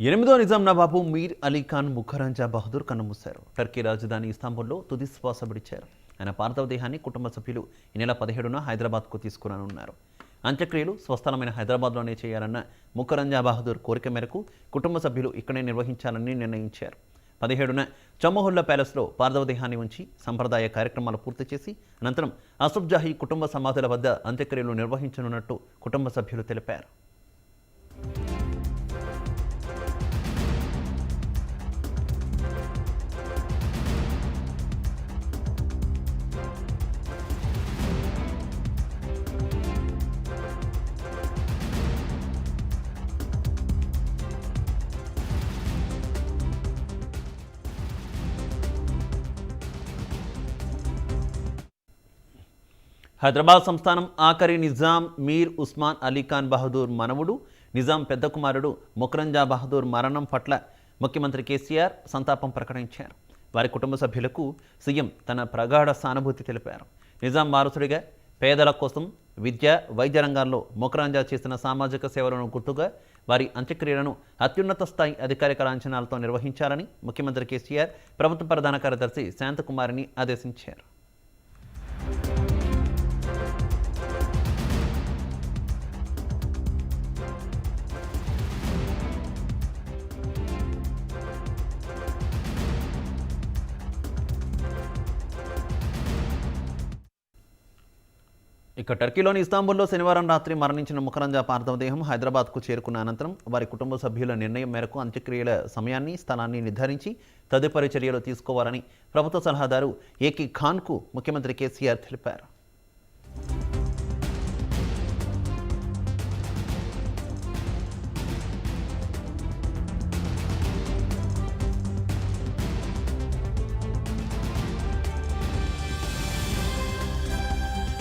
ఎనిమిదో నిజాం నవాబు మీర్ అలీ ఖాన్ ముఖరంజా బహదూర్ కన్నుమూశారు. టర్కీ రాజధాని ఇస్తాంబుల్లో తుది శ్వాస విడిచారు. ఆయన పార్థివ దేహాన్ని కుటుంబ సభ్యులు ఈ నెల 17న హైదరాబాద్కు తీసుకురానున్నారు. అంత్యక్రియలు స్వస్థలమైన హైదరాబాద్లోనే చేయాలన్న ముఖరంజా బహదూర్ కోరిక మేరకు కుటుంబ సభ్యులు ఇక్కడే నిర్వహించాలని నిర్ణయించారు. 17న చమోహుల్లా ప్యాలెస్లో పార్థివ దేహాన్ని ఉంచి సంప్రదాయ కార్యక్రమాలు పూర్తి చేసి అనంతరం అసఫ్ జాహీ కుటుంబ సమాధుల వద్ద అంత్యక్రియలు నిర్వహించనున్నట్టు కుటుంబ సభ్యులు తెలిపారు. హైదరాబాద్ సంస్థానం ఆఖరి నిజాం మీర్ ఉస్మాన్ అలీ ఖాన్ బహదూర్ మనవుడు నిజాం పెద్ద కుమారుడు ముఖరంజా బహదూర్ మరణం పట్ల ముఖ్యమంత్రి కేసీఆర్ సంతాపం ప్రకటించారు. వారి కుటుంబ సభ్యులకు సీఎం తన ప్రగాఢ సానుభూతి తెలిపారు. నిజాం వారసుడిగా పేదల కోసం విద్య, వైద్య రంగాల్లో ముఖరంజా చేసిన సామాజిక సేవలను గుర్తుగా వారి అంత్యక్రియలను అత్యున్నత స్థాయి అధికారిక లాంఛనాలతో నిర్వహించాలని ముఖ్యమంత్రి కేసీఆర్ ప్రభుత్వ ప్రధాన కార్యదర్శి శాంతకుమారిని ఆదేశించారు. ఇక టర్కీలోని ఇస్తాంబుల్లో శనివారం రాత్రి మరణించిన ముఖరంజా పార్థివ దేహం హైదరాబాద్కు చేరుకున్న అనంతరం వారి కుటుంబ సభ్యుల నిర్ణయం మేరకు అంత్యక్రియల సమయాన్ని, స్థలాన్ని నిర్ధారించి తదుపరి చర్యలు తీసుకోవాలని ప్రభుత్వ సలహాదారు ఏకీ ఖాన్కు ముఖ్యమంత్రి కేసీఆర్ తెలిపారు.